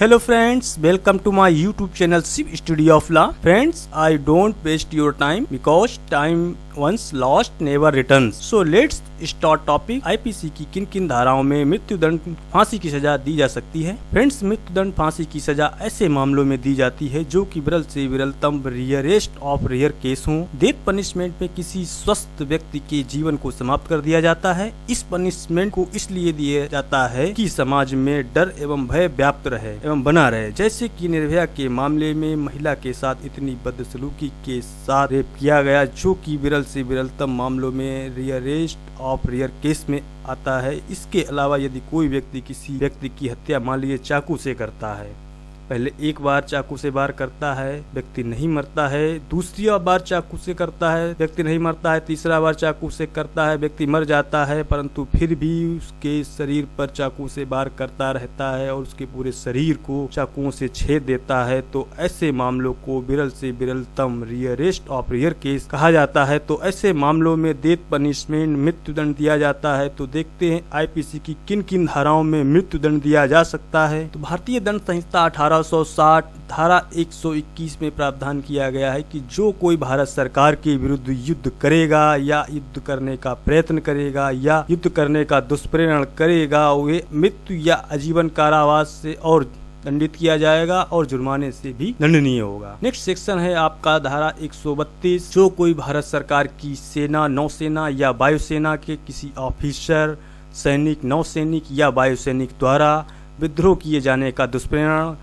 Hello friends, welcome to my YouTube channel Shiv Studio of Law. Friends, I don't waste your time because time once lost never returns. So let's start topic. IPC की किन किन धाराओं में मृत्युदंड फांसी की सजा दी जा सकती है। फ्रेंड्स, मृत्युदंड फांसी की सजा ऐसे मामलों में दी जाती है जो कि विरल से विरलतम रेयरेस्ट ऑफ रेयर केस हो। डेथ पनिशमेंट में किसी स्वस्थ व्यक्ति के जीवन को समाप्त कर दिया जाता है। इस पनिशमेंट को इसलिए दिया जाता है कि समाज में डर एवं भय व्याप्त रहे एवं बना रहे। जैसे कि निर्भया के मामले में महिला के साथ इतनी बदसलूकी के साथ रेप किया गया, जो कि विरल से विरलतम मामलों में रेयरेस्ट ऑफ रेयर केस में आता है। इसके अलावा यदि कोई व्यक्ति किसी व्यक्ति की हत्या मान लीजिए चाकू से करता है, पहले एक बार चाकू से वार करता है, व्यक्ति नहीं मरता है, दूसरी बार चाकू से करता है, व्यक्ति नहीं मरता है, तीसरा बार चाकू से करता है, व्यक्ति मर जाता है, परंतु फिर भी उसके शरीर पर चाकू से वार करता रहता है और उसके पूरे शरीर को चाकुओं से छेद देता है, तो ऐसे मामलों को विरल से विरलतम रेयरेस्ट ऑफ रेयर केस कहा जाता है। तो ऐसे मामलों में डेथ पनिशमेंट मृत्युदंड दिया जाता है। तो देखते हैं आईपीसी की किन किन धाराओं में मृत्युदंड दिया जा सकता है। तो भारतीय दंड संहिता 1860 धारा 121 में प्रावधान किया गया है कि जो कोई भारत सरकार के विरुद्ध युद्ध करेगा या युद्ध करने का प्रयत्न करेगा या युद्ध करने का दुष्प्रेरण करेगा, वे मृत्यु या आजीवन कारावास से और दंडित किया जाएगा और जुर्माने से भी दंडनीय होगा। नेक्स्ट सेक्शन है आपका धारा 132। जो कोई भारत सरकार की सेना, नौसेना या वायुसेना के किसी ऑफिसर, सैनिक, नौसैनिक या वायुसैनिक द्वारा विद्रोह किए जाने का दुष्प्रेरण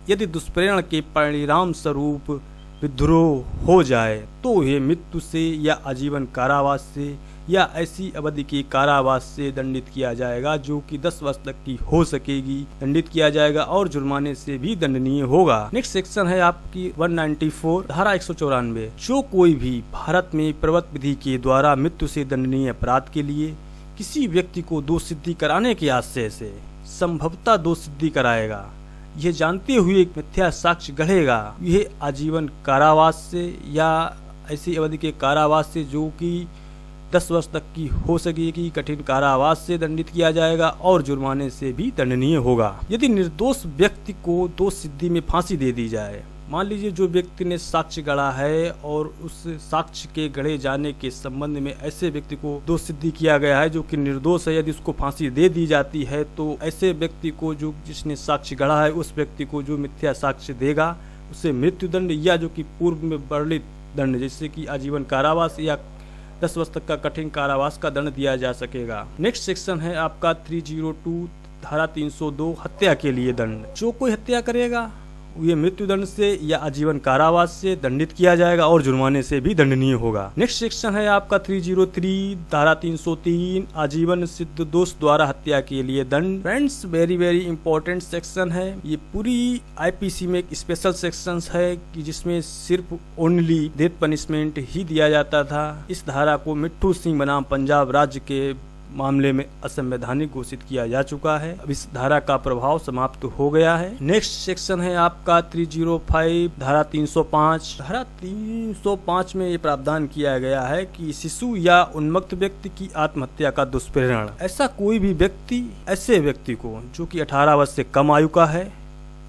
यदि दुष्प्रेरण के परिणाम स्वरूप विद्रोह हो जाए तो यह मृत्यु से या आजीवन कारावास से या ऐसी अवधि के कारावास से दंडित किया जाएगा जो कि 10 वर्ष तक की हो सकेगी, दंडित किया जाएगा और जुर्माने से भी दंडनीय होगा। नेक्स्ट सेक्शन है आपकी 194 धारा 194। जो कोई भी भारत में प्रवर्त विधि के द्वारा मृत्यु से दंडनीय अपराध के लिए किसी व्यक्ति को दोष सिद्धि कराने के आशय से संभवतः दोष सिद्धि कराएगा, यह जानते हुए मिथ्या साक्ष्य गढ़ेगा, यह आजीवन कारावास से या ऐसी अवधि के कारावास से जो कि 10 वर्ष तक की हो सकेगी, कठिन कारावास से दंडित किया जाएगा और जुर्माने से भी दंडनीय होगा। यदि निर्दोष व्यक्ति को दोष सिद्धि में फांसी दे दी जाए, मान लीजिए जो व्यक्ति ने साक्ष्य गढ़ा है और उस साक्ष्य के गढ़े जाने के संबंध में ऐसे व्यक्ति को दोष सिद्धि किया गया है जो कि निर्दोष है, यदि उसको फांसी दे दी जाती है तो ऐसे व्यक्ति को जो जिसने साक्ष्य गढ़ा है उस व्यक्ति को जो मिथ्या साक्ष्य देगा उसे मृत्युदंड या जो कि पूर्व में वर्णित दंड जैसे कि आजीवन कारावास या 10 वर्ष तक का कठिन कारावास का दंड दिया जा सकेगा। नेक्स्ट सेक्शन है आपका 302 धारा 302 हत्या के लिए दंड। जो कोई हत्या करेगा ये मृत्युदंड से या आजीवन कारावास से दंडित किया जाएगा और जुर्माने से भी दंडनीय होगा। नेक्स्ट सेक्शन है आपका 303 धारा 303 आजीवन सिद्ध दोष द्वारा हत्या के लिए दंड। Friends, very very important section है। ये पूरी आईपीसी में एक स्पेशल सेक्शन है कि जिसमें सिर्फ ओनली डेथ पनिशमेंट ही दिया जाता था। इस धारा को मिट्ठू सिंह बनाम पंजाब राज्य के मामले में असंवैधानिक घोषित किया जा चुका है। अब इस धारा का प्रभाव समाप्त हो गया है। नेक्स्ट सेक्शन है आपका 305 धारा 305। धारा 305 में ये प्रावधान किया गया है कि शिशु या उन्मत्त व्यक्ति की आत्महत्या का दुष्प्रेरण, ऐसा कोई भी व्यक्ति ऐसे व्यक्ति को जो कि 18 वर्ष से कम आयु का है,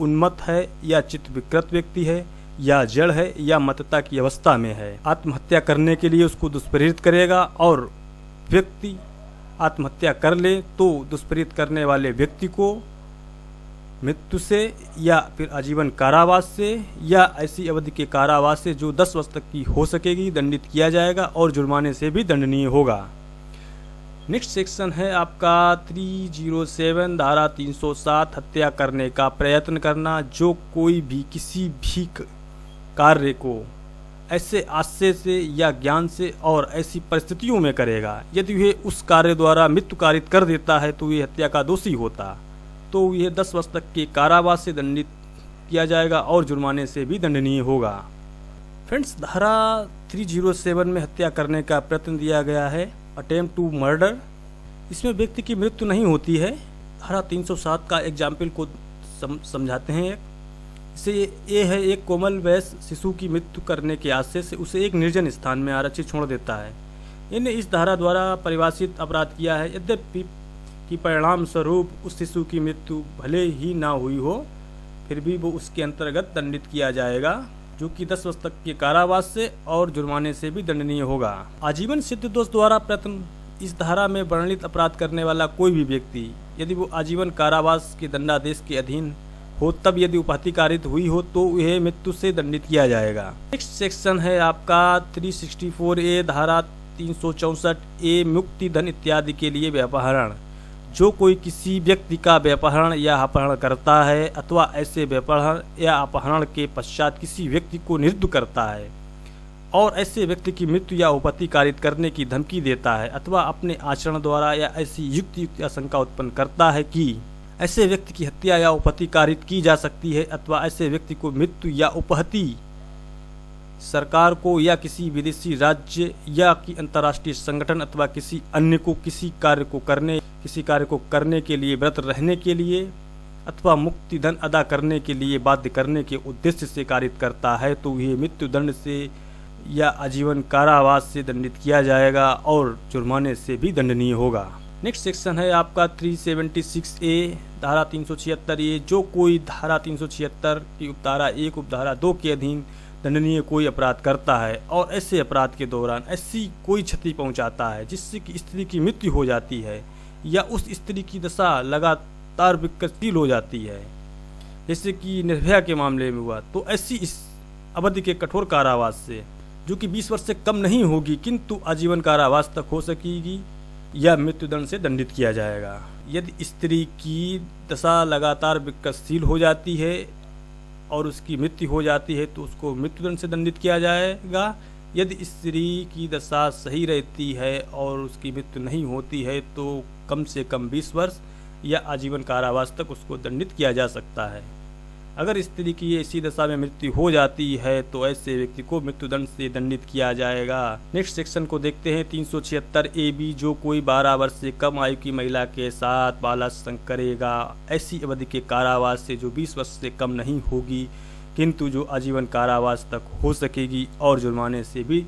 उन्मत्त है या चित्त विकृत व्यक्ति है या जड़ है या मतता की अवस्था में है, आत्महत्या करने के लिए उसको दुष्प्रेरित करेगा और व्यक्ति आत्महत्या कर ले तो दुष्प्रेरित करने वाले व्यक्ति को मृत्यु से या फिर आजीवन कारावास से या ऐसी अवधि के कारावास से जो 10 वर्ष तक की हो सकेगी दंडित किया जाएगा और जुर्माने से भी दंडनीय होगा। नेक्स्ट सेक्शन है आपका 307 धारा 307 हत्या करने का प्रयत्न करना। जो कोई भी किसी भी कार्य को ऐसे आशय से या ज्ञान से और ऐसी परिस्थितियों में करेगा, यदि वह उस कार्य द्वारा मृत्यु कारित कर देता है तो यह हत्या का दोषी होता, तो यह 10 वर्ष तक के कारावास से दंडित किया जाएगा और जुर्माने से भी दंडनीय होगा। फ्रेंड्स, धारा 307 में हत्या करने का प्रयत्न दिया गया है अटेम्प्ट टू मर्डर। इसमें व्यक्ति की मृत्यु नहीं होती है। धारा 307 का एग्जाम्पल को समझाते हैं। इसे ये है, एक कोमल वयस्क शिशु की मृत्यु करने के आशय से उसे एक निर्जन स्थान में आरक्षित छोड़ देता है। इन्हें इस धारा द्वारा परिभाषित अपराध किया है। यद्यपि कि परिणाम स्वरूप उस शिशु की मृत्यु भले ही ना हुई हो, फिर भी वो उसके अंतर्गत दंडित किया जाएगा, जो कि 10 वर्ष तक के कारावास से और जुर्माने से भी दंडनीय होगा। आजीवन सिद्ध दोष द्वारा प्रयत्न इस धारा में वर्णित अपराध करने वाला कोई भी व्यक्ति, यदि वो आजीवन कारावास के दंडादेश के अधीन हो, तब यदि उपहति कारित हुई हो तो यह मृत्यु से दंडित किया जाएगा। नेक्स्ट सेक्शन है आपका 364A धारा 364A मुक्ति धन इत्यादि के लिए व्यापहरण। जो कोई किसी व्यक्ति का व्यापहरण या अपहरण करता है अथवा ऐसे व्यापहरण या अपहरण के पश्चात किसी व्यक्ति को निरुद्ध करता है और ऐसे व्यक्ति की मृत्यु या उपहति कारित करने की धमकी देता है अथवा अपने आचरण द्वारा या ऐसी युक्त आशंका उत्पन्न करता है कि ऐसे व्यक्ति की हत्या या उपहति कारित की जा सकती है अथवा ऐसे व्यक्ति को मृत्यु या उपहति सरकार को या किसी विदेशी राज्य या कि अंतर्राष्ट्रीय संगठन अथवा किसी अन्य को किसी कार्य को करने के लिए व्रत रहने के लिए अथवा मुक्ति धन अदा करने के लिए बाध्य करने के उद्देश्य से कारित करता है, तो ये मृत्यु दंड से या आजीवन कारावास से दंडित किया जाएगा और जुर्माने से भी दंडनीय होगा। नेक्स्ट सेक्शन है आपका 376A धारा 376A। जो कोई धारा 376 की उपधारा 1 उपधारा 2 के अधीन दंडनीय कोई अपराध करता है और ऐसे अपराध के दौरान ऐसी कोई क्षति पहुंचाता है जिससे कि स्त्री की मृत्यु हो जाती है या उस स्त्री की दशा लगातार विकटशील हो जाती है, जैसे कि निर्भया के मामले में हुआ, तो ऐसी इस अवधि के कठोर कारावास से, जो कि 20 वर्ष से कम नहीं होगी किंतु आजीवन कारावास तक हो सकेगी, या मृत्युदंड से दंडित किया जाएगा। यदि स्त्री की दशा लगातार विकटशील हो जाती है और उसकी मृत्यु हो जाती है तो उसको मृत्युदंड से दंडित किया जाएगा। यदि स्त्री की दशा सही रहती है और उसकी मृत्यु नहीं होती है तो कम से कम 20 वर्ष या आजीवन कारावास तक उसको दंडित किया जा सकता है। अगर स्त्री की ऐसी दशा में मृत्यु हो जाती है तो ऐसे व्यक्ति को मृत्युदंड से दंडित किया जाएगा। नेक्स्ट सेक्शन को देखते हैं 376AB। जो कोई 12 वर्ष से कम आयु की महिला के साथ बालात्संग करेगा ऐसी अवधि के कारावास से जो 20 वर्ष से कम नहीं होगी किंतु जो आजीवन कारावास तक हो सकेगी और जुर्माने से भी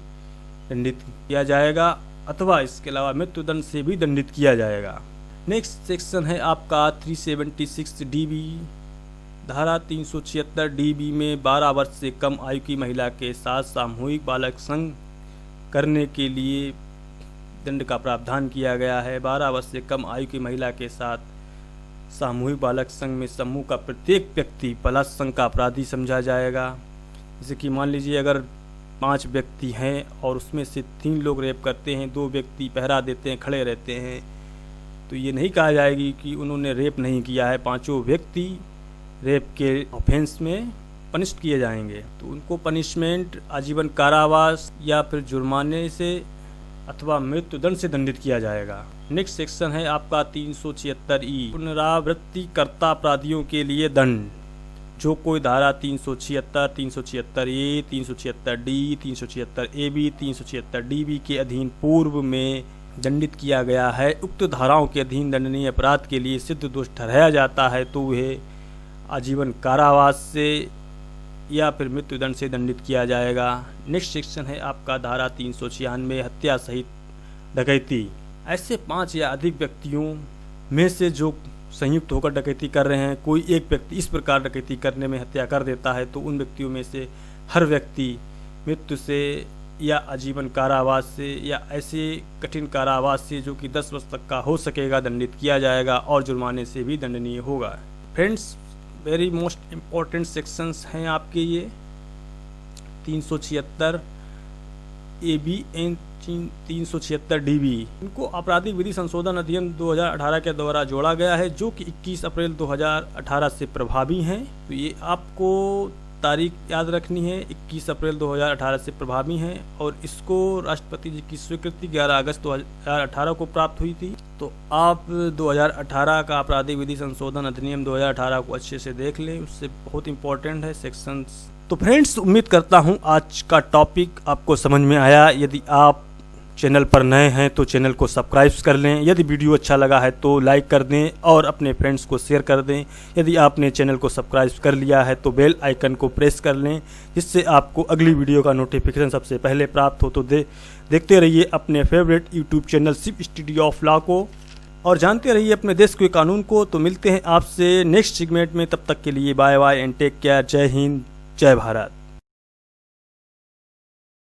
दंडित किया जाएगा अथवा इसके अलावा मृत्युदंड से भी दंडित किया जाएगा। नेक्स्ट सेक्शन है आपका 376DB धारा 376DB में 12 वर्ष से कम आयु की महिला के साथ सामूहिक बालात्संग करने के लिए दंड का प्रावधान किया गया है। 12 वर्ष से कम आयु की महिला के साथ सामूहिक बालात्संग में समूह का प्रत्येक व्यक्ति बलात्संग का अपराधी समझा जाएगा। जैसे कि मान लीजिए अगर 5 व्यक्ति हैं और उसमें से 3 लोग रेप करते हैं, 2 व्यक्ति पहरा देते हैं, खड़े रहते हैं, तो ये नहीं कहा जाएगी कि उन्होंने रेप नहीं किया है। 5 व्यक्ति रेप के ऑफेंस में पनिश किए जाएंगे, तो उनको पनिशमेंट आजीवन कारावास या फिर जुर्माने से अथवा मृत्युदंड से दंडित किया जाएगा। नेक्स्ट सेक्शन है आपका 376E पुनरावृत्ति कर्ता अपराधियों के लिए दंड। जो कोई धारा 376, 376A, 376D, 376AB, 376DB के अधीन पूर्व में दंडित किया गया है, उक्त धाराओं के अधीन दंडनीय अपराध के लिए सिद्ध दोष ठहराया जाता है तो वह आजीवन कारावास से या फिर मृत्युदंड से दंडित किया जाएगा। नेक्स्ट सेक्शन है आपका धारा 396 हत्या सहित डकैती। ऐसे 5 या अधिक व्यक्तियों में से जो संयुक्त होकर डकैती कर रहे हैं, कोई एक व्यक्ति इस प्रकार डकैती करने में हत्या कर देता है तो उन व्यक्तियों में से हर व्यक्ति मृत्यु से या आजीवन कारावास से या ऐसे कठिन कारावास से जो कि 10 वर्ष तक का हो सकेगा दंडित किया जाएगा और जुर्माने से भी दंडनीय होगा। Friends, very most important sections हैं आपके ये 376 AB एंड 376 DB। इनको आपराधिक विधि संशोधन अधिनियम 2018 के द्वारा जोड़ा गया है जो कि 21 अप्रैल 2018 से प्रभावी हैं। तो ये आपको तारीख याद रखनी है, 21 अप्रैल 2018 से प्रभावी हैं और इसको राष्ट्रपति जी की स्वीकृति 11 अगस्त 2018 को प्राप्त हुई थी। तो आप 2018 का आपराधिक विधि संशोधन अधिनियम 2018 को अच्छे से देख लें, उससे बहुत इंपॉर्टेंट है सेक्शंस। तो फ्रेंड्स, उम्मीद करता हूं आज का टॉपिक आपको समझ में आया। यदि आप चैनल पर नए हैं तो चैनल को सब्सक्राइब कर लें। यदि वीडियो अच्छा लगा है तो लाइक कर दें और अपने फ्रेंड्स को शेयर कर दें। यदि आपने चैनल को सब्सक्राइब कर लिया है तो बेल आइकन को प्रेस कर लें, जिससे आपको अगली वीडियो का नोटिफिकेशन सबसे पहले प्राप्त हो। तो देखते रहिए अपने favourite YouTube channel Shiv studio of law को और जानते रहिए अपने देश के कानून को। तो मिलते हैं आपसे नेक्स्ट सेगमेंट में, तब तक के लिए bye bye and take care. जय हिंद, जय भारत।